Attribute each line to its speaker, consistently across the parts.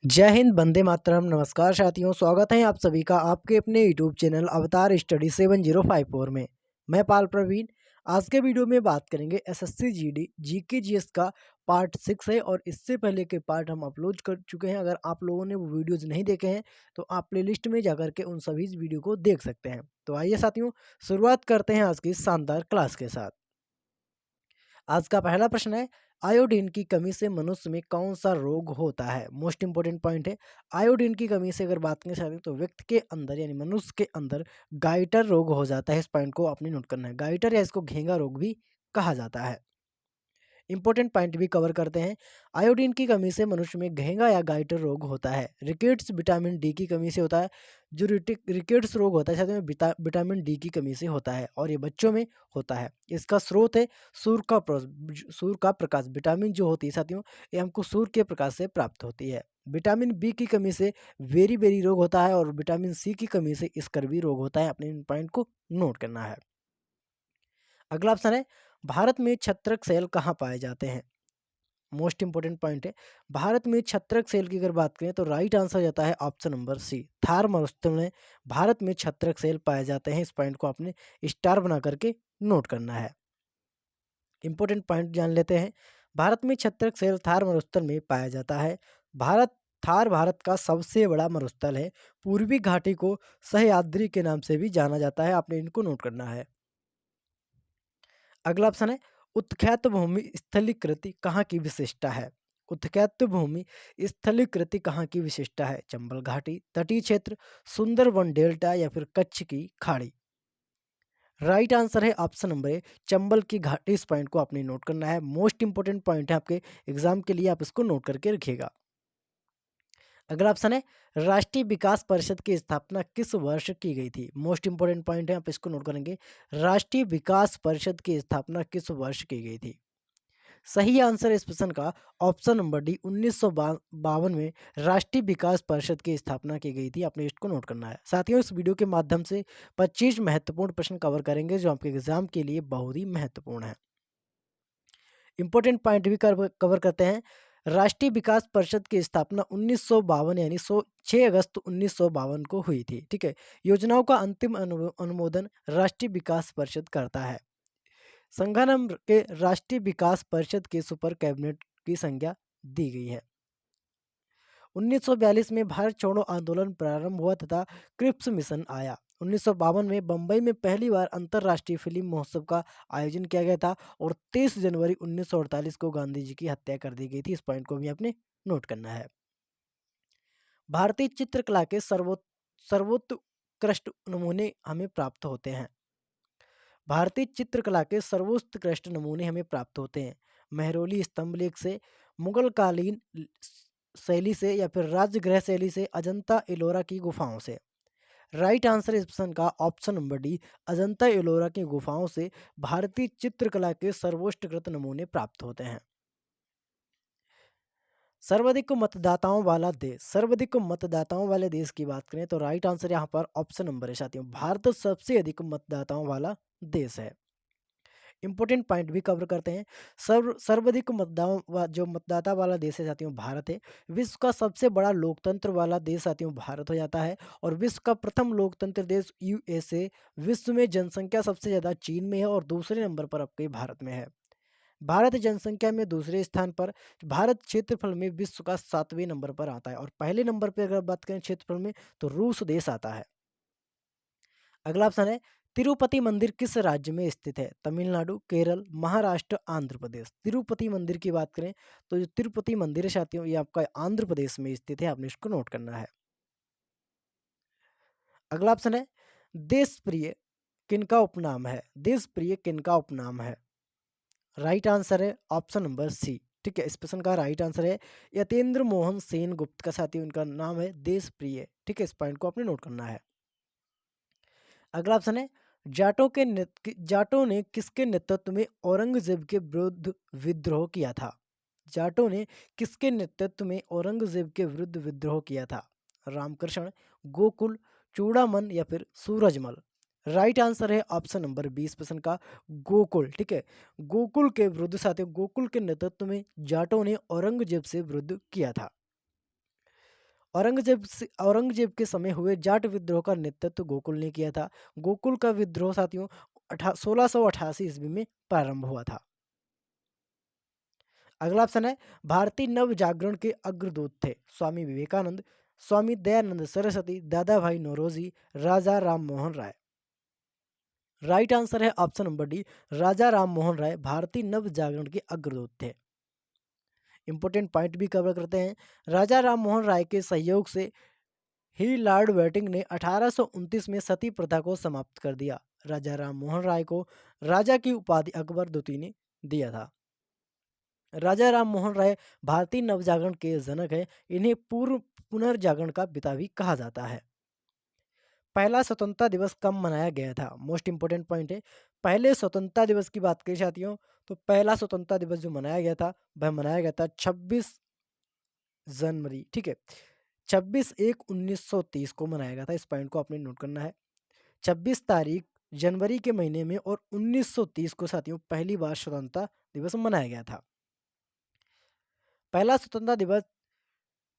Speaker 1: जय हिंद, वंदे मातरम। नमस्कार साथियों, स्वागत है आप सभी का आपके अपने यूट्यूब चैनल अवतार स्टडी 7054 में। मैं पाल प्रवीण। आज के वीडियो में बात करेंगे एसएससी जीडी जीके जीएस का पार्ट 6 है और इससे पहले के पार्ट हम अपलोड कर चुके हैं। अगर आप लोगों ने वो वीडियोस नहीं देखे हैं तो आप प्लेलिस्ट में जाकर के उन सभी वीडियो को देख सकते हैं। तो आइए साथियों, शुरुआत करते हैं आज की शानदार क्लास के साथ। आज का पहला प्रश्न है, आयोडीन की कमी से मनुष्य में कौन सा रोग होता है। मोस्ट इंपोर्टेंट पॉइंट है, आयोडीन की कमी से अगर बात करें तो व्यक्ति के अंदर यानी मनुष्य के अंदर गाइटर रोग हो जाता है। इस पॉइंट को आपने नोट करना है। गाइटर या इसको घेंगा रोग भी कहा जाता है। इंपॉर्टेंट पॉइंट भी कवर करते हैं। आयोडीन की कमी से मनुष्य में घेंगा या गाइटर रोग होता है। रिकेट्स विटामिन डी की कमी से होता है। जो रिकेट्स रोग होता है साथ में विटामिन डी की कमी से होता है और ये बच्चों में होता है। इसका स्रोत है सूर्य का प्रकाश। विटामिन जो होती है साथियों, ये हमको सूर्य के प्रकाश से प्राप्त होती है। विटामिन बी की कमी से वेरी बेरी रोग होता है और विटामिन सी की कमी से स्कर्वी रोग होता है। अपने इन पॉइंट को नोट करना है। अगला ऑप्शन है, भारत में छत्रक सेल कहाँ पाए जाते हैं। मोस्ट इंपोर्टेंट पॉइंट है, भारत में छत्रक सेल की अगर बात करें तो राइट आंसर जाता है ऑप्शन नंबर सी, थार मरुस्थल में भारत में छत्रक सेल पाए जाते हैं। इस पॉइंट को आपने स्टार बना करके नोट करना है। इंपॉर्टेंट पॉइंट जान लेते हैं। भारत में छत्रक सेल थार मरुस्थल में पाया जाता है। भारत का सबसे बड़ा मरुस्थल है। पूर्वी घाटी को सह्याद्री के नाम से भी जाना जाता है। आपने इनको नोट करना है। अगला ऑप्शन है, उत्ख्यात भूमि स्थलीकृति कहाँ की विशेषता है। उत्ख्यात भूमि स्थलीकृति कहाँ की विशेषता है। चंबल घाटी, तटीय क्षेत्र, सुंदरवन डेल्टा या फिर कच्छ की खाड़ी। राइट आंसर है ऑप्शन नंबर ए, चंबल की घाटी। इस पॉइंट को आपने नोट करना है। मोस्ट इंपोर्टेंट पॉइंट है आपके एग्जाम के लिए, आप इसको नोट करके रखिएगा। अगला ऑप्शन है, राष्ट्रीय विकास परिषद की स्थापना किस वर्ष की गई थी। मोस्ट इंपोर्टेंट पॉइंट है, आप इसको नोट करेंगे। राष्ट्रीय विकास परिषद की स्थापना किस वर्ष की गई थी। सही आंसर इस प्रश्न का ऑप्शन नंबर डी, 1952 में राष्ट्रीय विकास परिषद की स्थापना की गई थी। आपने इसको नोट करना है। साथियों, इस वीडियो के माध्यम से 25 महत्वपूर्ण प्रश्न कवर करेंगे जो आपके एग्जाम के लिए बहुत ही महत्वपूर्ण है। इंपॉर्टेंट पॉइंट भी कवर करते हैं। राष्ट्रीय विकास परिषद की स्थापना 1952 यानी 6 अगस्त 1952 को हुई थी। ठीक है। योजनाओं का अंतिम अनुमोदन राष्ट्रीय विकास परिषद करता है। संगठन के राष्ट्रीय विकास परिषद के सुपर कैबिनेट की संज्ञा दी गई है। 1942 में भारत छोड़ो आंदोलन प्रारंभ हुआ तथा क्रिप्स मिशन आया। 1952 में बंबई में पहली बार अंतर्राष्ट्रीय फिल्म महोत्सव का आयोजन किया गया था और 23 जनवरी 1948 को गांधी जी की हत्या कर दी गई थी। इस पॉइंट को भी आपने नोट करना है। भारतीय चित्रकला के सर्वोत्कृष्ट नमूने हमें प्राप्त होते हैं। भारतीय चित्रकला के सर्वोत्कृष्ट नमूने हमें प्राप्त होते हैं मेहरौली स्तंभ लेख से, मुगल कालीन शैली से या फिर राजगृह शैली से, अजंता एलोरा की गुफाओं से। राइट आंसर इस प्रश्न का option number D, Ajanta Ellora की गुफाओं से भारतीय चित्रकला के सर्वोत्कृष्ट नमूने प्राप्त होते हैं। सर्वाधिक मतदाताओं वाला देश, सर्वाधिक मतदाताओं वाले देश की बात करें तो राइट आंसर यहाँ पर ऑप्शन नंबर है साथियों, भारत सबसे अधिक मतदाताओं वाला देश है। इंपॉर्टेंट पॉइंट भी कवर करते हैं। सर्वाधिक जो मतदाता वाला देश है साथियों भारत है। विश्व का सबसे बड़ा लोकतंत्र वाला देश साथियों भारत हो जाता है और विश्व का प्रथम लोकतंत्र देश यूएसए। विश्व में जनसंख्या सबसे ज़्यादा चीन में है और दूसरे नंबर पर आपके भारत में है। भारत जनसंख्या में दूसरे स्थान पर, भारत क्षेत्रफल में विश्व का 7वें नंबर पर आता है और पहले नंबर पर अगर बात करें क्षेत्रफल में तो रूस देश आता है। अगला ऑप्शन है, तिरुपति मंदिर किस राज्य में स्थित है। तमिलनाडु, केरल, महाराष्ट्र, आंध्र प्रदेश। तिरुपति मंदिर की बात करें तो जो तिरुपति मंदिर है साथियों ये आपका आंध्र प्रदेश में स्थित है। आपने इसको नोट करना है। अगला ऑप्शन है, देश प्रिय किनका उपनाम है। देश प्रिय किनका उपनाम है। राइट आंसर है ऑप्शन नंबर सी। ठीक है, इस प्रश्न का राइट आंसर है यतेंद्र मोहन सेन गुप्त का साथी उनका नाम है देश प्रिय। ठीक है, इस पॉइंट को आपने नोट करना है। अगला ऑप्शन है, जाटों ने किसके नेतृत्व में औरंगजेब के विरुद्ध विद्रोह किया था। जाटों ने किसके नेतृत्व में औरंगजेब के विरुद्ध विद्रोह किया था। रामकृष्ण, गोकुल, चूड़ामन या फिर सूरजमल। राइट आंसर है ऑप्शन नंबर 20% का गोकुल। ठीक है, गोकुल के विरुद्ध साथियों गोकुल के नेतृत्व में जाटों ने औरंगजेब से विरुद्ध किया था। औरंगजेब के समय हुए जाट विद्रोह का नेतृत्व गोकुल ने किया था। गोकुल का विद्रोह साथियों 1688 ईस्वी में प्रारंभ हुआ था। अगला ऑप्शन है भारतीय नव जागरण के अग्रदूत थे स्वामी विवेकानंद, स्वामी दयानंद सरस्वती, दादा भाई नौरोजी, राजा राम मोहन राय। राइट आंसर है ऑप्शन नंबर डी, राजा राम मोहन राय भारतीय नव जागरण के अग्रदूत थे। इंपोर्टेंट पॉइंट भी कवर करते हैं। राजा राम मोहन राय के सहयोग से ही लॉर्ड वेटिंग ने 1829 में सती प्रथा को समाप्त कर दिया। राजा राम मोहन राय को राजा की उपाधि अकबर द्वितीय ने दिया था। राजा राम मोहन राय भारतीय नवजागरण के जनक है। इन्हें पूर्व पुनर्जागरण का पिता भी कहा जाता है। पहला स्वतंत्रता दिवस कब मनाया गया था? मोस्ट इंपोर्टेंट पॉइंट है। पहले स्वतंत्रता दिवस की बात करें साथियों, तो पहला स्वतंत्रता दिवस जो मनाया गया था वह मनाया गया था 26 जनवरी, ठीक है, 26/1/1930 को मनाया गया था। इस पॉइंट को आपने नोट करना है। 26 तारीख जनवरी के महीने में और 1930 को साथियों पहली बार स्वतंत्रता दिवस मनाया गया था। पहला स्वतंत्रता दिवस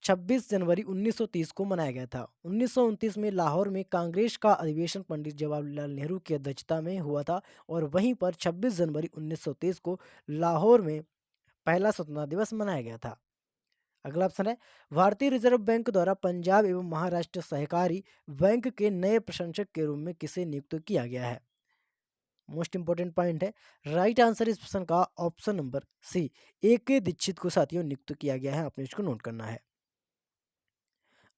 Speaker 1: 26 जनवरी 1930 को मनाया गया था। 1929 में लाहौर में कांग्रेस का अधिवेशन पंडित जवाहरलाल नेहरू की अध्यक्षता में हुआ था और वहीं पर 26 जनवरी 1930 को लाहौर में पहला स्वतंत्रता दिवस मनाया गया था। अगला ऑप्शन है भारतीय रिजर्व बैंक द्वारा पंजाब एवं महाराष्ट्र सहकारी बैंक के नए प्रशासक के रूप में किसे नियुक्त किया गया है? मोस्ट इंपोर्टेंट पॉइंट है। राइट आंसर इस प्रश्न का option number C, A K. Dikshit को साथियों नियुक्त किया गया है। आपने इसको नोट करना है।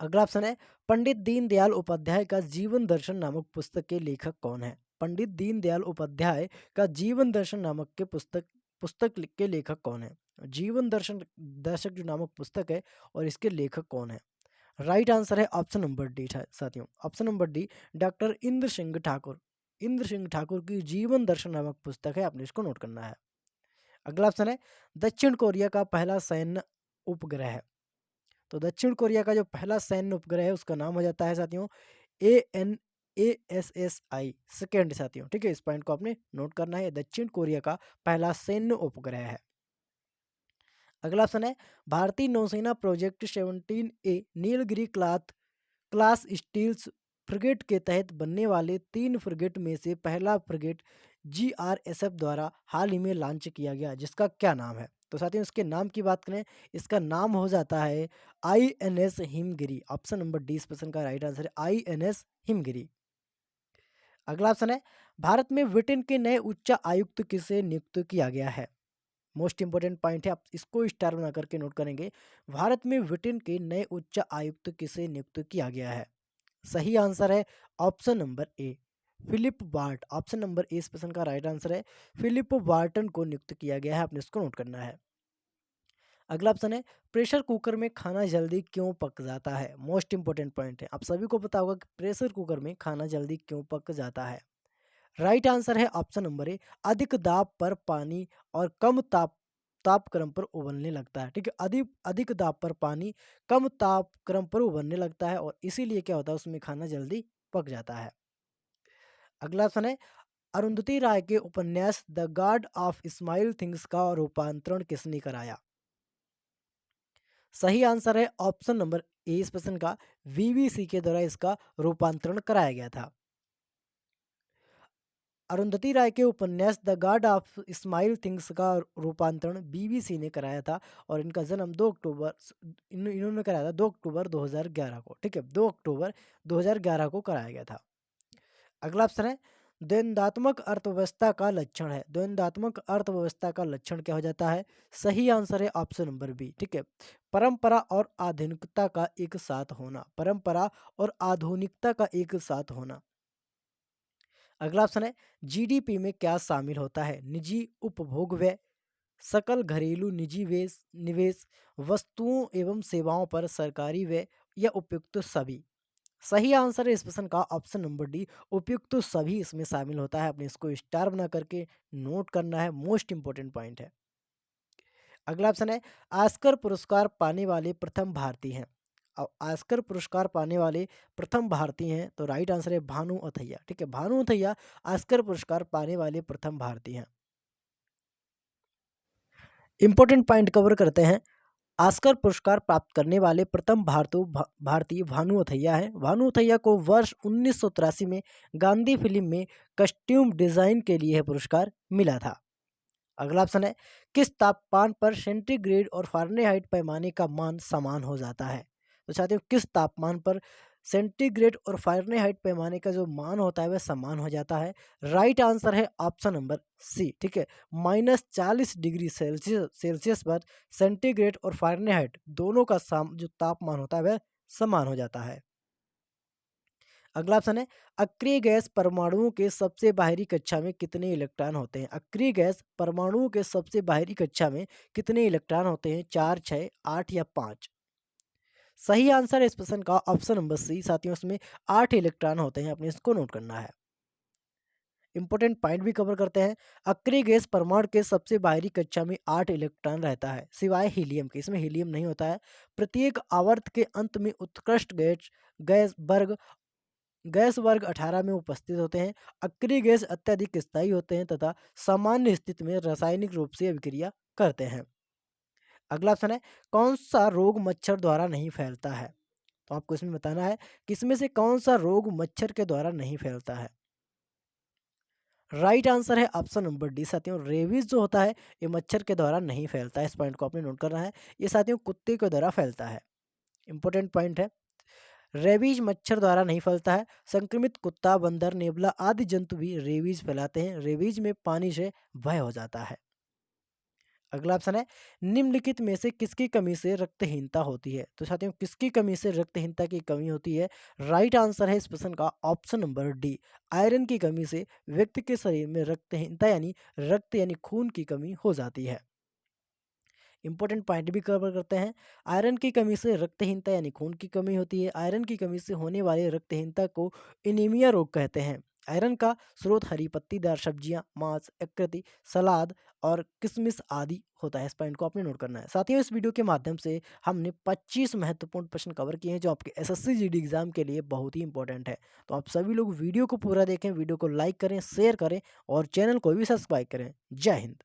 Speaker 1: अगला ऑप्शन है पंडित दीनदयाल उपाध्याय का जीवन दर्शन नामक पुस्तक के लेखक कौन है? पंडित दीनदयाल उपाध्याय का जीवन दर्शन नामक के पुस्तक के लेखक कौन है? जीवन दर्शन दर्शक जो नामक पुस्तक है और इसके लेखक कौन है? राइट आंसर है ऑप्शन नंबर डी साथियों, option number D, doctor Indra Singh Thakur. Indra Singh Thakur की जीवन दर्शन नामक पुस्तक है। आपने इसको नोट करना है। अगला ऑप्शन है दक्षिण कोरिया का पहला सैन्य उपग्रह है। तो दक्षिण कोरिया का जो पहला सैन्य उपग्रह है उसका नाम हो जाता है साथियों ANASSI सेकेंड साथियों, ठीक है। इस पॉइंट को आपने नोट करना है। दक्षिण कोरिया का पहला सैन्य उपग्रह है। अगला ऑप्शन है भारतीय नौसेना project 17A Nilgiri class stealth frigate के तहत बनने वाले 3 फ्रिगेट में से पहला फ्रिगेट GRSF द्वारा हाल ही में लॉन्च किया गया, जिसका क्या नाम है? तो साथियों इसके नाम की बात करें, इसका नाम हो जाता है INS Himgiri. Option number D इस प्रश्न का राइट आंसर है INS हिमगिरी। अगला ऑप्शन है भारत में ब्रिटेन के नए उच्च आयुक्त किसे नियुक्त किया गया है? मोस्ट इंपोर्टेंट पॉइंट है, आप इसको स्टार बना करके नोट करेंगे। भारत में ब्रिटेन के नए उच्च आयुक्त किसे नियुक्त किया गया है? सही आंसर है option number A, Philip Bart. Option number A इस प्रश्न का राइट आंसर है। फिलिप बार्टन को नियुक्त किया गया है। आपने इसको नोट करना है। अगला ऑप्शन है प्रेशर कुकर में खाना जल्दी क्यों पक जाता है? मोस्ट इंपोर्टेंट पॉइंट है, आप सभी को पता होगा कि प्रेशर कुकर में खाना जल्दी क्यों पक जाता है। राइट आंसर है ऑप्शन नंबर ए, अधिक दाब पर पानी और कम तापक्रम पर उबलने लगता है, ठीक है। अधिक अधिक दाब पर पानी कम तापक्रम पर उबलने लगता है और इसीलिए क्या होता है उसमें खाना जल्दी पक जाता है। अगला ऑप्शन है अरुंधति राय के उपन्यास the God of smile things का रूपांतरण किसने कराया? सही आंसर है ऑप्शन नंबर ए इस प्रश्न का, BBC के द्वारा इसका रूपांतरण कराया गया था। अरुंधति राय के उपन्यास the God of smile things का रूपांतरण BBC ने कराया था और इनका जन्म 2 अक्टूबर इन्होंने कराया था 2 अक्टूबर 2011 को, ठीक है, 2 अक्टूबर 2011 को कराया गया था। अगला ऑप्शन है द्वंद्वात्मक अर्थव्यवस्था का लक्षण है। द्वंद्वात्मक अर्थव्यवस्था का लक्षण क्या हो जाता है? सही आंसर है ऑप्शन नंबर बी, ठीक है, परंपरा और आधुनिकता का एक साथ होना। परंपरा और आधुनिकता का एक साथ होना। अगला ऑप्शन है GDP में क्या शामिल होता है? निजी उपभोग व्यय, सकल घरेलू निजी निवेश, वस्तुओं एवं सेवाओं पर सरकारी व्यय या उपयुक्त सभी। सही आंसर है इस प्रश्न का ऑप्शन नंबर डी, उपयुक्त सभी इसमें शामिल होता है। आपने इसको स्टार बना करके नोट करना है, मोस्ट इंपोर्टेंट पॉइंट है। अगला ऑप्शन है ऑस्कर पुरस्कार पाने वाले प्रथम भारतीय हैं। ऑस्कर पुरस्कार पाने वाले प्रथम भारतीय हैं, तो राइट आंसर है भानु अथैया, ठीक है, भानु अथैया ऑस्कर पुरस्कार पाने वाले प्रथम भारतीय हैं। इंपॉर्टेंट पॉइंट कवर करते हैं। ऑस्कर पुरस्कार प्राप्त करने वाले प्रथम भारतीय भानु अथैया हैं। भानु अथैया को वर्ष 1983 में गांधी फिल्म में कस्ट्यूम डिजाइन के लिए यह पुरस्कार मिला था। अगला ऑप्शन है, किस तापमान पर सेंटीग्रेड और फ़ारेनहाइट पैमाने का मान समान हो जाता है? तो साथियों, किस तापमान पर सेंटीग्रेड और फ़ारेनहाइट पैमाने का जो मान होता है वह समान हो जाता है? राइट आंसर है ऑप्शन नंबर सी। ठीक है, -40 डिग्री सेल्सियस पर सेंटीग्रेड और फ़ारेनहाइट दोनों का जो तापमान होता है वह समान हो जाता है। अगला ऑप्शन है, अक्रिय गैस परमाणुओं के सबसे बाहरी कक्षा में कितने इलेक्ट्रॉन होते हैं? अक्रिय गैस परमाणुओं के सबसे बाहरी कक्षा में कितने इलेक्ट्रॉन होते हैं? 4, 6, 8 या 5? सही आंसर है इस प्रश्न का ऑप्शन नंबर सी। साथियों, इसमें 8 इलेक्ट्रॉन होते हैं, आपने इसको नोट करना है। इंपॉर्टेंट पॉइंट भी कवर करते हैं। अक्रिय गैस परमाणु के सबसे बाहरी कक्षा में 8 इलेक्ट्रॉन रहता है, सिवाय हीलियम के। इसमें हीलियम नहीं होता है। प्रत्येक आवर्त के अंत में उत्कृष्ट गैस गैस वर्ग गैस वर्ग 18 में उपस्थित होते हैं। अक्रिय गैस अत्यधिक स्थायी होते हैं तथा सामान्य स्थिति में रासायनिक रूप से अभिक्रिया करते हैं। अगला ऑप्शन है, कौन सा रोग मच्छर द्वारा नहीं फैलता है? तो आपको इसमें बताना है कि इसमें से कौन सा रोग मच्छर के द्वारा नहीं फैलता है। राइट आंसर है ऑप्शन नंबर डी। साथियों, रेबीज जो होता है ये मच्छर के द्वारा नहीं फैलता है। इस पॉइंट को आपने नोट करना है। ये साथियों कुत्ते के द्वारा फैलता है। इंपॉर्टेंट पॉइंट है। रेबीज मच्छर द्वारा नहीं फैलता है। संक्रमित कुत्ता, बंदर, नेवला आदि जंतु भी रेबीज फैलाते हैं। रेबीज में पानी से भय हो जाता है। अगला ऑप्शन है, निम्नलिखित में से किसकी कमी से रक्तहीनता होती है? तो साथियों, किसकी कमी से रक्तहीनता की कमी होती है? राइट आंसर है इस प्रश्न का ऑप्शन नंबर डी। आयरन की कमी से व्यक्ति के शरीर में रक्तहीनता यानी रक्त यानी खून की कमी हो जाती है। इंपॉर्टेंट पॉइंट भी कवर करते हैं। आयरन की कमी से रक्तहीनता यानी खून की कमी होती है। आयरन की कमी से होने वाली रक्तहीनता को एनीमिया रोग कहते हैं। आयरन का स्रोत हरी पत्तीदार सब्जियां, मांस, यकृत, सलाद और किशमिश आदि होता है। इस पॉइंट को आपने नोट करना है। साथियों, इस वीडियो के माध्यम से हमने 25 महत्वपूर्ण प्रश्न कवर किए हैं जो आपके एसएससी जीडी एग्जाम के लिए बहुत ही इंपॉर्टेंट है। तो आप सभी लोग वीडियो को पूरा देखें, वीडियो को लाइक करें, शेयर करें और चैनल को भी सब्सक्राइब करें। जय हिंद।